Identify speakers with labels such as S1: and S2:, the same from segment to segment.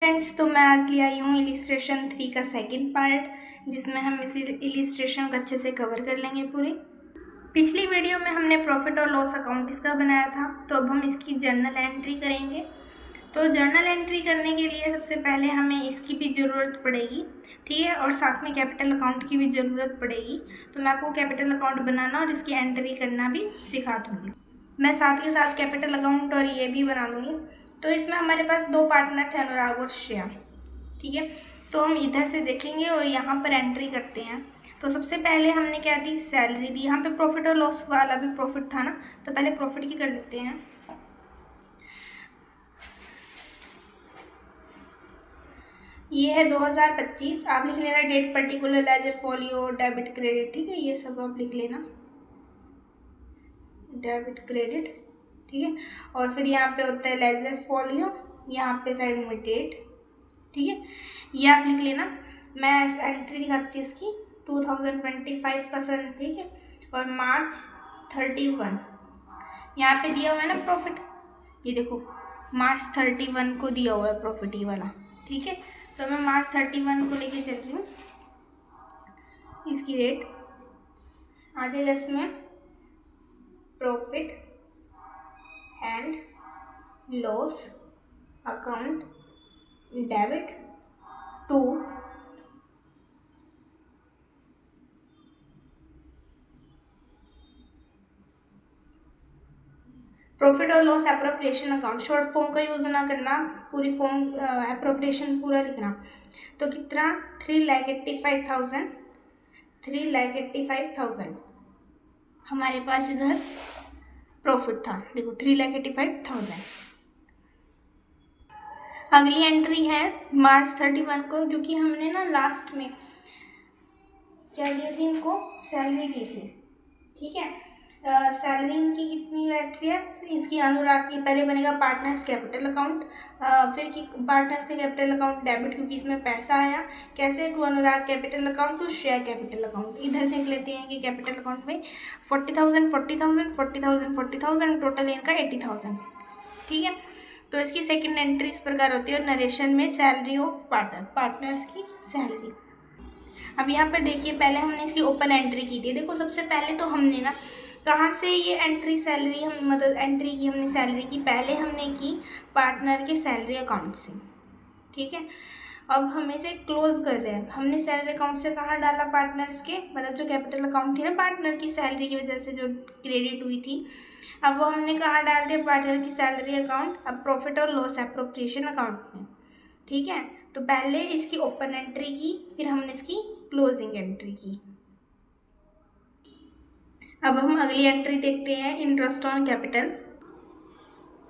S1: Friends, तो मैं आज ले आई हूँ इलिस्ट्रेशन 3 का सेकंड पार्ट, जिसमें हम इस इलिस्ट्रेशन को अच्छे से कवर कर लेंगे पूरी। पिछली वीडियो में हमने प्रॉफिट और लॉस अकाउंट इसका बनाया था, तो अब हम इसकी जर्नल एंट्री करेंगे। तो जर्नल एंट्री करने के लिए सबसे पहले हमें इसकी भी ज़रूरत पड़ेगी, ठीक है, और साथ में कैपिटल अकाउंट की भी ज़रूरत पड़ेगी। तो मैं आपको कैपिटल अकाउंट बनाना और इसकी एंट्री करना भी सिखा दूँगी। मैं साथ के साथ कैपिटल अकाउंट और ये भी बना दूँगी। तो इसमें हमारे पास दो पार्टनर थे, अनुराग और श्रेया, ठीक है। तो हम इधर से देखेंगे और यहाँ पर एंट्री करते हैं। तो सबसे पहले हमने क्या दी, सैलरी दी। यहाँ पे प्रॉफिट और लॉस वाला भी प्रॉफिट था ना, तो पहले प्रॉफिट की कर लेते हैं। ये है 2025। आप लिख लेना date particular, ledger, folio, debit, credit, ठीक है, ये सब आप लिख लेना, डेबिट क्रेडिट, ठीक है। और फिर यहाँ पे होता है लेजर, फोलियो, यहाँ पे साइड में डेट, ठीक है, ये आप लिख लेना। मैं एंट्री दिखाती हूँ इसकी, 2025 का सन, ठीक है, और मार्च 31 यहाँ पे दिया हुआ है ना प्रॉफिट, ये देखो मार्च 31 को दिया हुआ है प्रॉफिट ये वाला, ठीक है। तो मैं मार्च 31 को लेके चल रही हूँ। इसकी रेट आ जाएगा इसमें profit and loss account debit to profit और loss appropriation account. Short form का यूज़ ना करना, पूरी फॉर्म एप्रोप्रिएशन पूरा लिखना। तो कितना, 3,85,000, 3,85,000 हमारे पास इधर प्रॉफिट था। देखो 3,85,000। अगली एंट्री है मार्च 31 को, क्योंकि हमने ना लास्ट में क्या दिए थे, इनको सैलरी दी थी, ठीक है। सैलरी इनकी कितनी बैठी है, इसकी अनुराग की पहले बनेगा पार्टनर्स कैपिटल अकाउंट, फिर की पार्टनर्स का कैपिटल अकाउंट डेबिट, क्योंकि इसमें पैसा आया। कैसे, to Anurag capital account to share capital account. इधर देख लेते हैं कि कैपिटल अकाउंट में 40,000 40,000 40,000 40,000, टोटल इनका 80,000, ठीक है। तो इसकी सेकेंड एंट्री इस प्रकार होती है, और नरेशन में सैलरी ऑफ पार्टनर्स की सैलरी। अब यहाँ पर देखिए, पहले हमने इसकी ओपन एंट्री की थी। देखो सबसे पहले तो हमने ना कहाँ से ये एंट्री सैलरी, हम मतलब एंट्री की हमने सैलरी की, पहले हमने की पार्टनर के सैलरी अकाउंट से, ठीक है। अब हम इसे क्लोज कर रहे हैं। हमने सैलरी अकाउंट से कहाँ डाला, पार्टनर्स के, मतलब जो कैपिटल अकाउंट थी ना पार्टनर की सैलरी की वजह से जो क्रेडिट हुई थी, अब वो हमने कहाँ डाल दिया, पार्टनर की सैलरी अकाउंट, अब प्रॉफिट और लॉस एप्रोप्रिएशन अकाउंट में, ठीक है। तो पहले इसकी ओपन एंट्री की, फिर हमने इसकी क्लोजिंग एंट्री की। अब हम अगली एंट्री देखते हैं, इंटरेस्ट ऑन कैपिटल।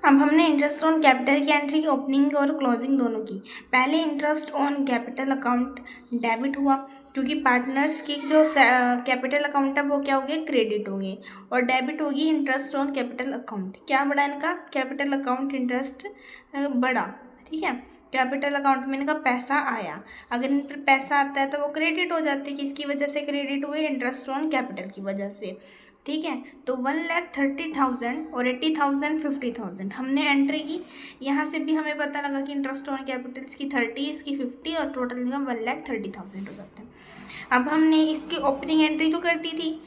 S1: अब हमने इंटरेस्ट ऑन कैपिटल की एंट्री की, ओपनिंग और क्लोजिंग दोनों की। पहले interest on capital account debit हुआ, क्योंकि पार्टनर्स की जो कैपिटल अकाउंट है वो क्या हो गया, क्रेडिट हो गई, और डेबिट होगी इंटरेस्ट ऑन कैपिटल अकाउंट। क्या बढ़ा इनका, कैपिटल अकाउंट इंटरेस्ट बढ़ा, ठीक है। कैपिटल अकाउंट में इनका पैसा आया। अगर इन पर पैसा आता है तो वो क्रेडिट हो जाती है, किसकी वजह से क्रेडिट हुए, इंटरेस्ट ऑन कैपिटल की वजह से, ठीक है। तो 1,30,000 और 80,000 50,000 हमने एंट्री की। यहाँ से भी हमें पता लगा कि इंटरेस्ट ऑन कैपिटल इसकी 30, इसकी 50, और टोटल इनका 1,30,000 हो जाता है। अब हमने इसकी ओपनिंग एंट्री तो कर दी थी,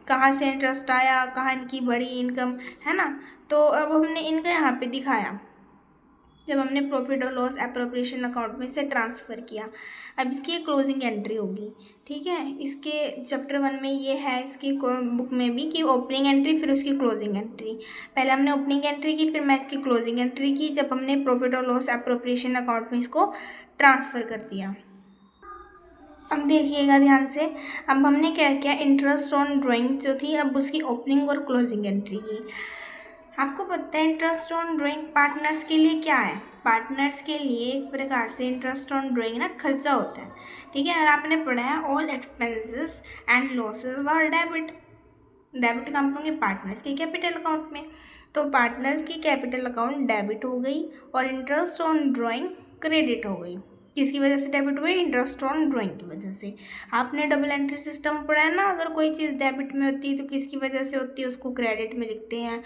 S1: कहाँ से इंटरेस्ट आया, कहाँ इनकी बड़ी इनकम है ना। तो अब हमने इनका यहाँ पे दिखाया, जब हमने प्रॉफिट और लॉस एप्रोप्रिएशन अकाउंट में से ट्रांसफ़र किया। अब इसकी क्लोजिंग एंट्री होगी, ठीक है। इसके चैप्टर 1 में ये है, इसकी बुक में भी, कि ओपनिंग एंट्री फिर उसकी क्लोजिंग एंट्री। पहले हमने ओपनिंग एंट्री की, फिर मैं इसकी क्लोजिंग एंट्री की, जब हमने प्रॉफिट और लॉस एप्रोप्रिएशन अकाउंट में इसको ट्रांसफ़र कर दिया। अब देखिएगा ध्यान से, अब हमने क्या किया, इंटरेस्ट ऑन ड्राइंग जो थी, अब उसकी ओपनिंग और क्लोजिंग एंट्री की। आपको पता है इंटरेस्ट ऑन ड्राइंग पार्टनर्स के लिए क्या है, पार्टनर्स के लिए एक प्रकार से इंटरेस्ट ऑन ड्राइंग ना खर्चा होता है, ठीक है। और आपने पढ़ा है ऑल एक्सपेंसेस एंड लॉसेस और डेबिट। डेबिट कहाँ होंगे, पार्टनर्स के कैपिटल अकाउंट में। तो पार्टनर्स की कैपिटल अकाउंट डेबिट हो गई और इंटरेस्ट ऑन ड्राइंग क्रेडिट हो गई। किसकी वजह से डेबिट हुए? इंटरेस्ट ऑन ड्राइंग की वजह से। आपने डबल एंट्री सिस्टम पढ़ा है ना, अगर कोई चीज़ डेबिट में होती है तो किसकी वजह से होती है, उसको क्रेडिट में लिखते हैं।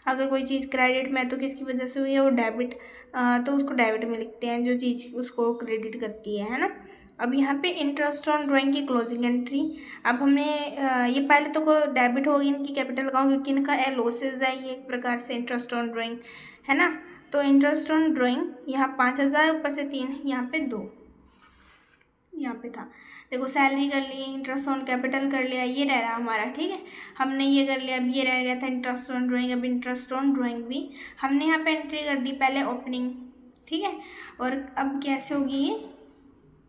S1: अगर कोई चीज़ क्रेडिट में है तो किसकी वजह से हुई है, वो डेबिट, तो उसको डेबिट में लिखते हैं, जो चीज़ उसको क्रेडिट करती है ना। अब यहाँ पे इंटरेस्ट ऑन ड्राइंग की क्लोजिंग एंट्री। अब हमने ये पहले तो को डेबिट होगी इनकी कैपिटल अकाउंट, क्योंकि इनका लॉसेज है ये एक प्रकार से इंटरेस्ट ऑन ड्राइंग, है ना। तो इंटरेस्ट ऑन ड्राइंग यहाँ 5,000, ऊपर से 3, यहाँ पे 2, यहाँ पे था। देखो सैलरी कर ली, इंटरेस्ट ऑन कैपिटल कर लिया, ये रह रहा हमारा, ठीक है। हमने ये कर लिया, अब ये रह गया था इंटरेस्ट ऑन ड्राइंग। अब इंटरेस्ट ऑन ड्राइंग भी हमने यहाँ पे एंट्री कर दी, पहले ओपनिंग, ठीक है। और अब कैसे होगी ये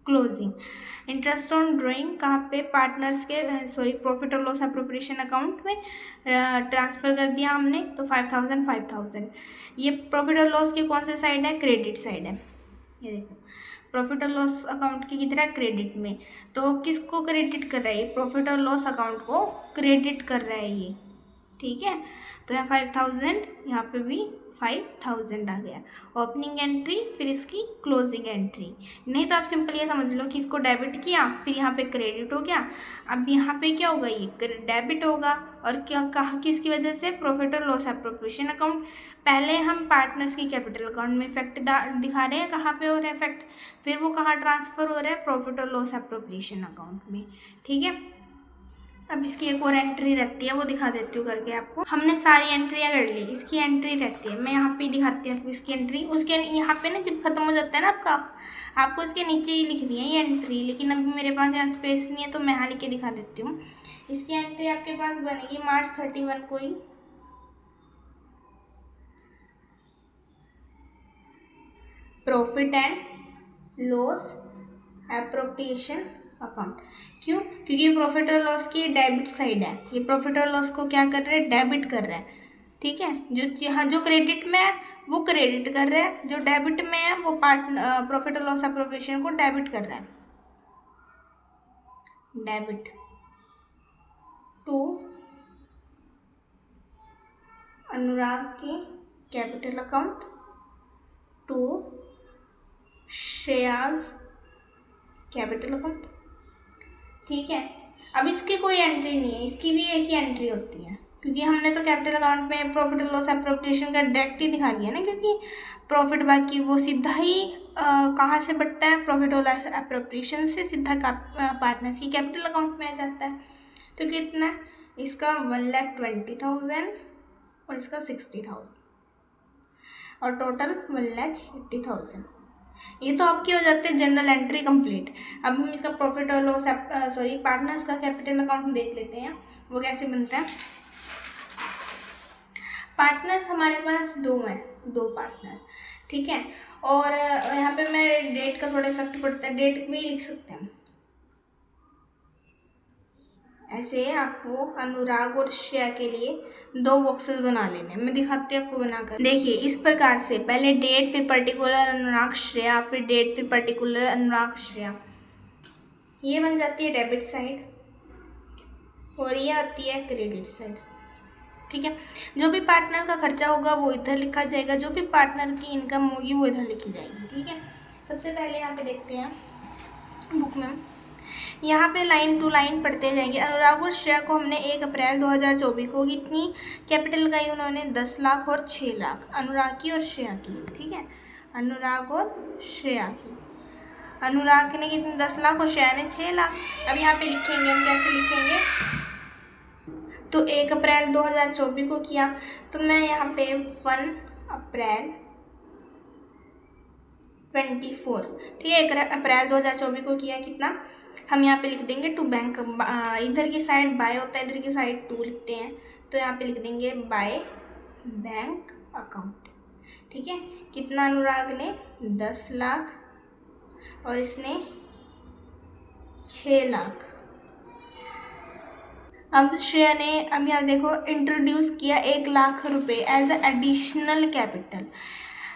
S1: क्लोजिंग। इंटरेस्ट ऑन ड्राइंग कहाँ पे? पार्टनर्स के प्रॉफिट और लॉस एप्रोप्रिएशन अकाउंट में ट्रांसफ़र कर दिया हमने, तो 5,000। ये प्रॉफिट और लॉस के कौन से साइड है? क्रेडिट साइड है। ये देखो प्रॉफिट और लॉस अकाउंट की किधर है? क्रेडिट में। तो किसको क्रेडिट कर रहा है? प्रॉफिट और लॉस अकाउंट को क्रेडिट कर रहा है ये, ठीक है। तो यहाँ 5,000, यहाँ पे भी 5,000 आ गया ओपनिंग एंट्री, फिर इसकी क्लोजिंग एंट्री। नहीं तो आप सिंपल ये समझ लो कि इसको डेबिट किया, फिर यहाँ पे क्रेडिट हो गया। अब यहाँ पे क्या होगा? ये डेबिट होगा, और क्या कहा किसकी वजह से? प्रॉफिट और लॉस एप्रोप्रिएशन अकाउंट। पहले हम पार्टनर्स की कैपिटल अकाउंट में इफेक्ट दिखा रहे हैं, कहाँ पे हो रहा है इफेक्ट, फिर वो कहाँ ट्रांसफ़र हो रहा है? प्रॉफिट और लॉस एप्रोप्रिएशन अकाउंट में, ठीक है। अब इसकी एक और एंट्री रहती है, वो दिखा देती हूँ करके आपको। हमने सारी एंट्रियाँ कर ली, इसकी एंट्री रहती है, मैं यहाँ पे दिखाती हूँ आपको इसकी एंट्री। उसके यहाँ पे ना जब खत्म हो जाता है ना आपका, आपको इसके नीचे ही लिखनी है ये एंट्री, लेकिन अभी मेरे पास यहाँ स्पेस नहीं है तो मैं यहाँ लिख के दिखा देती हूँ। इसकी एंट्री आपके पास बनेगी March 31 को ही। Profit and loss appropriation account. क्यों? क्योंकि ये प्रॉफिट और लॉस की डेबिट साइड है, ये प्रॉफिट और लॉस को क्या कर रहा है? डेबिट कर रहा है, ठीक है। जो क्रेडिट में है वो क्रेडिट कर रहा है, जो डेबिट में है वो प्रॉफिट और लॉस एप्रोप्रिएशन को डेबिट कर रहा है। डेबिट टू अनुराग के capital account, to Shreya's capital account, ठीक है। अब इसकी कोई एंट्री नहीं है, इसकी भी एक ही एंट्री होती है, क्योंकि हमने तो कैपिटल अकाउंट में प्रॉफिट और लॉस एप्रोप्रिएशन का डायरेक्ट ही दिखा दिया ना, क्योंकि प्रॉफिट बाकी वो सीधा ही कहाँ से बढ़ता है? प्रॉफिट और लॉस एप्रोप्रिएशन से सीधा पार्टनर्स की कैपिटल अकाउंट में आ जाता है। तो कितना? इसका 1,20,000 और इसका 60,000, और टोटल 1,80,000। ये तो आपकी हो जाती है जनरल एंट्री कंप्लीट। अब हम इसका प्रॉफिट और लॉस पार्टनर्स का कैपिटल अकाउंट देख लेते हैं, वो कैसे बनता है। पार्टनर्स हमारे पास 2 हैं, 2 पार्टनर, ठीक है। और यहाँ पे मैं डेट का थोड़ा इफेक्ट पड़ता है, डेट भी लिख सकते हैं ऐसे। आपको अनुराग और श्रेया के लिए 2 बॉक्सेस बना लेने, मैं दिखाती हूँ आपको बनाकर। देखिए इस प्रकार से, पहले डेट, फिर पर्टिकुलर अनुराग श्रेया, फिर डेट, फिर पर्टिकुलर अनुराग श्रेया। ये बन जाती है डेबिट साइड, और ये आती है क्रेडिट साइड, ठीक है। जो भी पार्टनर का खर्चा होगा वो इधर लिखा जाएगा, जो भी पार्टनर की इनकम होगी वो इधर लिखी जाएगी, ठीक है। सबसे पहले यहाँ पे देखते हैं बुक में, यहाँ पे लाइन टू लाइन पढ़ते जाएंगे। अनुराग और श्रेया को हमने 1 अप्रैल 2024 को कितनी कैपिटल लगाई? उन्होंने 10 लाख और 6 लाख, अनुराग की और श्रेया की, ठीक है। अनुराग और श्रेया की, अनुराग ने कितने? 10 लाख और श्रेया ने 6 लाख। अब यहाँ पे लिखेंगे हम, कैसे लिखेंगे? तो 1 अप्रैल 2024 को किया, तो मैं यहाँ पे 1 अप्रैल 24, ठीक है, 1 अप्रैल 2024 को किया। कितना? हम यहाँ पे लिख देंगे टू बैंक, इधर की साइड बाय होता है, इधर की साइड टू लिखते हैं, तो यहाँ पे लिख देंगे बाय बैंक अकाउंट, ठीक है। कितना? अनुराग ने 10 लाख और इसने 6 लाख। अब श्रेया ने, अब यहाँ देखो, इंट्रोड्यूस किया 1 लाख रुपए एज एडिशनल कैपिटल।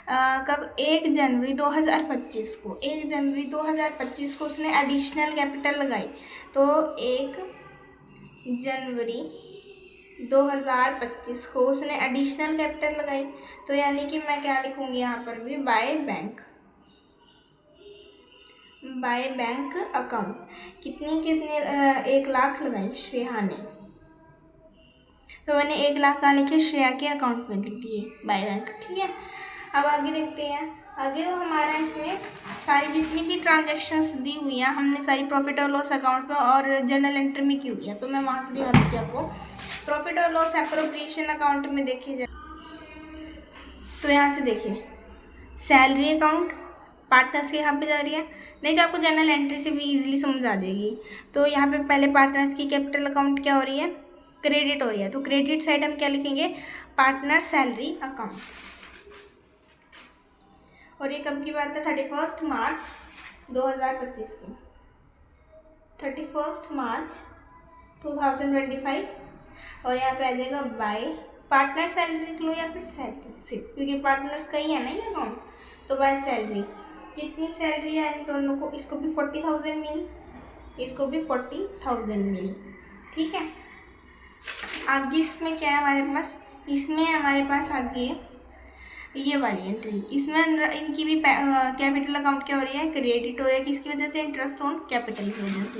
S1: कब? 1 जनवरी 2025 को, 1 जनवरी 2025 को उसने एडिशनल कैपिटल लगाई। तो 1 जनवरी 2025 को उसने एडिशनल कैपिटल लगाई, तो यानी कि मैं क्या लिखूँगी यहाँ पर भी? By bank, by bank account. कितने 1 लाख लगाई श्रेया ने, तो मैंने 1 लाख का लिखे श्रेया के अकाउंट में लिख दिए बाय बैंक। ठीक है, अब आगे देखते हैं। आगे वो हमारा इसमें सारी जितनी भी ट्रांजैक्शंस दी हुई हैं हमने सारी प्रॉफिट और लॉस अकाउंट में और जर्नल एंट्री में की हुई है, तो मैं वहाँ से दिखा दूँगी आपको। प्रॉफिट और लॉस एप्रोप्रिएशन अकाउंट में देखिए तो यहाँ से देखिए सैलरी अकाउंट पार्टनर्स के यहाँ पे जा रही है, नहीं तो आपको जर्नल एंट्री से भी इजीली समझ आ जाएगी। तो यहाँ पे पहले पार्टनर्स की कैपिटल अकाउंट क्या हो रही है, क्रेडिट हो रही है, तो क्रेडिट साइड हम क्या लिखेंगे, पार्टनर सैलरी अकाउंट। और ये कब की बात है, 31 मार्च 2025 की, 31 मार्च 2025। और यहाँ पे आ जाएगा बाय पार्टनर सैलरी लिख लो या फिर सैलरी सिर्फ, क्योंकि पार्टनर्स का ही है ना ये अकाउंट, तो बाय सैलरी। कितनी सैलरी है इन दोनों को, इसको भी 40,000 मिली, इसको भी 40,000 मिली। ठीक है, आगे इसमें क्या है हमारे पास, इसमें हमारे पास आगे ये वाली एंट्री, इसमें इनकी भी कैपिटल अकाउंट क्या हो रही है, क्रेडिट हो रही है, किसकी वजह से, इंटरेस्ट ऑन कैपिटल की वजह से।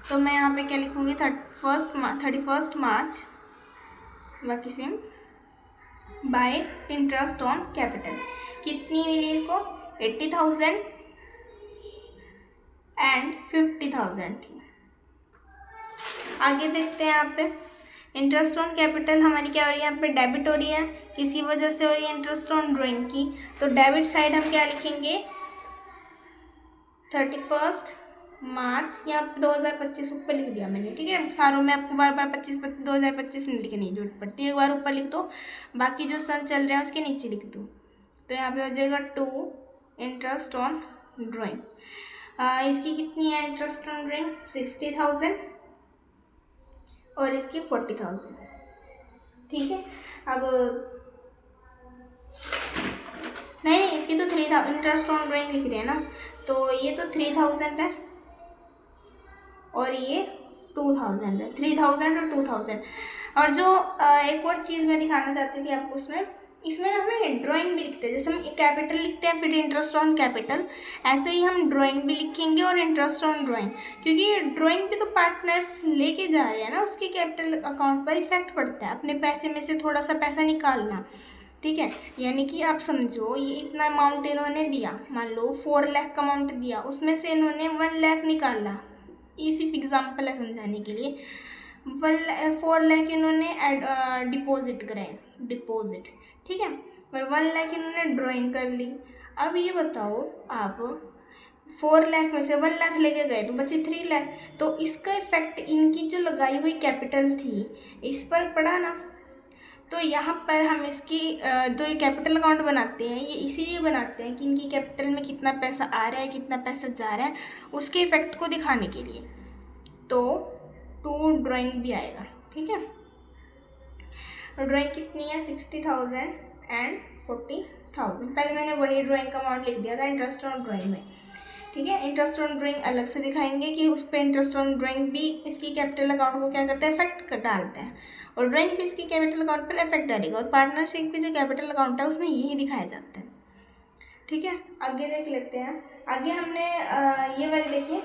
S1: तो मैं यहाँ पे क्या लिखूँगी, 31 मार्च बाकी same bye interest on capital. कितनी मिली इसको, 80,000 एंड 50,000 थी। आगे देखते हैं यहाँ पे इंटरेस्ट ऑन कैपिटल हमारी क्या हो रही है, यहाँ पे डेबिट हो रही है, किसी वजह से हो रही है, इंटरेस्ट ऑन ड्राइंग की। तो डेबिट साइड हम क्या लिखेंगे, 31 मार्च, यहाँ पे 2025 ऊपर लिख दिया मैंने। ठीक है, सारों में आपको बार बार 2025 नहीं लिखने की जरूरत पड़ती है, एक बार ऊपर लिख दो, बाकी जो सन चल रहा है उसके नीचे लिख दो। तो यहाँ पे हो जाएगा 2 इंटरेस्ट ऑन ड्राइंग। इसकी कितनी है इंटरेस्ट ऑन ड्राइंग, 60,000 और इसकी 40,000। ठीक है, अब नहीं इसकी तो 3,000 इंटरेस्ट ऑन ड्राइंग लिख रहे हैं ना, तो ये तो 3,000 है और ये 2,000 है, 3,000 और 2,000। और जो एक और चीज़ मैं दिखाना चाहती थी आपको, इसमें ना हमें ड्राइंग भी लिखते हैं, जैसे हम कैपिटल लिखते हैं फिर इंटरेस्ट ऑन कैपिटल, ऐसे ही हम ड्राइंग भी लिखेंगे और इंटरेस्ट ऑन ड्राइंग, क्योंकि ड्राइंग भी तो पार्टनर्स लेके जा रहे हैं ना, उसके कैपिटल अकाउंट पर इफेक्ट पड़ता है, अपने पैसे में से थोड़ा सा पैसा निकालना। ठीक है, यानी कि आप समझो ये इतना अमाउंट इन्होंने दिया, मान लो 4 लाख का अमाउंट दिया, उसमें से इन्होंने 1 लाख निकाला, ये सिर्फ एग्जाम्पल है समझाने के लिए। 4 लाख इन्होंने डिपॉजिट कराए, डिपॉजिट। ठीक है, और 1 लाख इन्होंने ड्राइंग कर ली। अब ये बताओ आप 4 लाख में से 1 लाख लेके गए तो बचे 3 लाख, तो इसका इफेक्ट इनकी जो लगाई हुई कैपिटल थी इस पर पड़ा ना। तो यहाँ पर हम इसकी जो ये कैपिटल अकाउंट बनाते हैं ये इसीलिए बनाते हैं कि इनकी कैपिटल में कितना पैसा आ रहा है कितना पैसा जा रहा है उसके इफेक्ट को दिखाने के लिए। तो 2 ड्राइंग भी आएगा। ठीक है, ड्राइंग कितनी है, 60,000 एंड 40,000। पहले मैंने वही ड्राइंग का अमाउंट लिख दिया था इंटरेस्ट ऑन ड्राइंग में। ठीक है, इंटरेस्ट ऑन ड्राइंग अलग से दिखाएंगे कि उस पर इंटरेस्ट ऑन ड्राइंग भी इसकी कैपिटल अकाउंट को क्या करता है, इफेक्ट डालता है, और ड्राइंग भी इसकी कैपिटल अकाउंट पर इफेक्ट डालेगा, और पार्टनरशिप भी जो कैपिटल अकाउंट है उसमें यही दिखाया जाता है। ठीक है, आगे देख लेते हैं। आगे हमने ये वाली देखिए,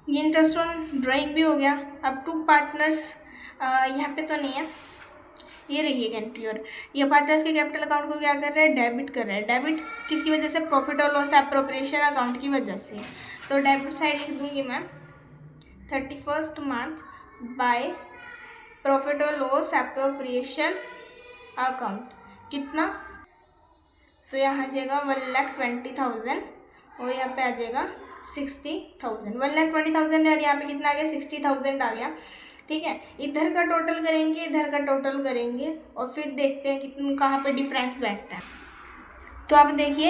S1: ये इंटरेस्ट ऑन ड्राइंग भी हो गया। अब 2 पार्टनर्स यहाँ पे तो नहीं है, ये रही एक एंट्री, और ये पार्टनर्स के कैपिटल अकाउंट को क्या कर रहा है, डेबिट कर रहा है। डेबिट किसकी वजह से, प्रॉफिट और लॉस एप्रोप्रिएशन अकाउंट की वजह से। तो डेबिट साइड लिख दूंगी मैं 31 मार्च बाय प्रॉफिट और लॉस एप्रोप्रिएशन अकाउंट। कितना, तो यहाँ आ जाएगा 1,20,000 और यहाँ पे आ जाएगा 60,000। 1,20,000 और यहाँ पे कितना आ गया, 60,000 आ गया। ठीक है, इधर का टोटल करेंगे इधर का टोटल करेंगे और फिर देखते हैं कितना कहाँ पे डिफरेंस बैठता है। तो आप देखिए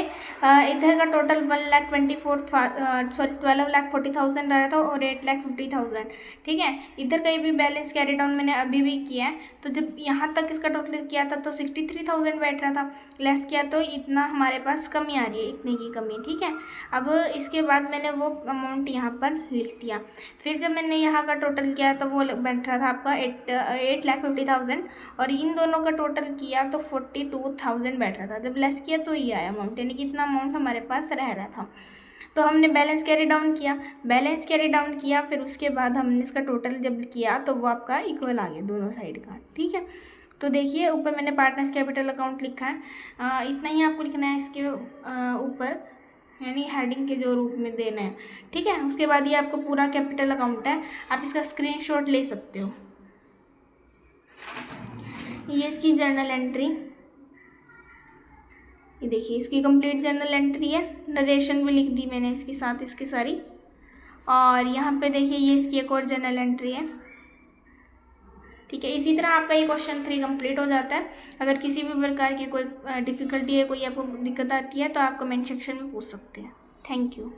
S1: इधर का टोटल 12,40,000 आ रहा था और 8,50,000। ठीक है, इधर कहीं भी बैलेंस कैरी डाउन मैंने अभी भी किया है, तो जब यहाँ तक इसका टोटल किया था तो 63,000 बैठ रहा था, लेस किया तो इतना हमारे पास कमी आ रही है, इतने की कमी। ठीक है, अब इसके बाद मैंने वो अमाउंट यहाँ पर लिख दिया। फिर जब मैंने यहाँ का टोटल किया तो वो बैठ रहा था आपका 8,50,000 और इन दोनों का टोटल किया तो 42,000 बैठ रहा था। जब लेस किया तो ये आया अमाउंट, यानी कि इतना अमाउंट हमारे पास रह रहा था। तो हमने बैलेंस कैरी डाउन किया, फिर उसके बाद हमने इसका टोटल जब किया तो वो आपका इक्वल आ गया दोनों साइड का। ठीक है, तो देखिए ऊपर मैंने पार्टनर्स कैपिटल अकाउंट लिखा है, इतना ही आपको लिखना है इसके ऊपर, यानी हेडिंग के जो रूप में देना है। ठीक है, उसके बाद ये आपको पूरा कैपिटल अकाउंट है, आप इसका स्क्रीनशॉट ले सकते हो। ये इसकी जर्नल एंट्री, ये देखिए इसकी कंप्लीट जर्नल एंट्री है, नरेशन भी लिख दी मैंने इसके साथ इसकी सारी। और यहाँ पे देखिए ये इसकी एक और जर्नल एंट्री है। ठीक है, इसी तरह आपका ये क्वेश्चन 3 कंप्लीट हो जाता है। अगर किसी भी प्रकार की कोई डिफ़िकल्टी है, कोई आपको दिक्कत आती है तो आप कमेंट सेक्शन में पूछ सकते हैं। Thank you.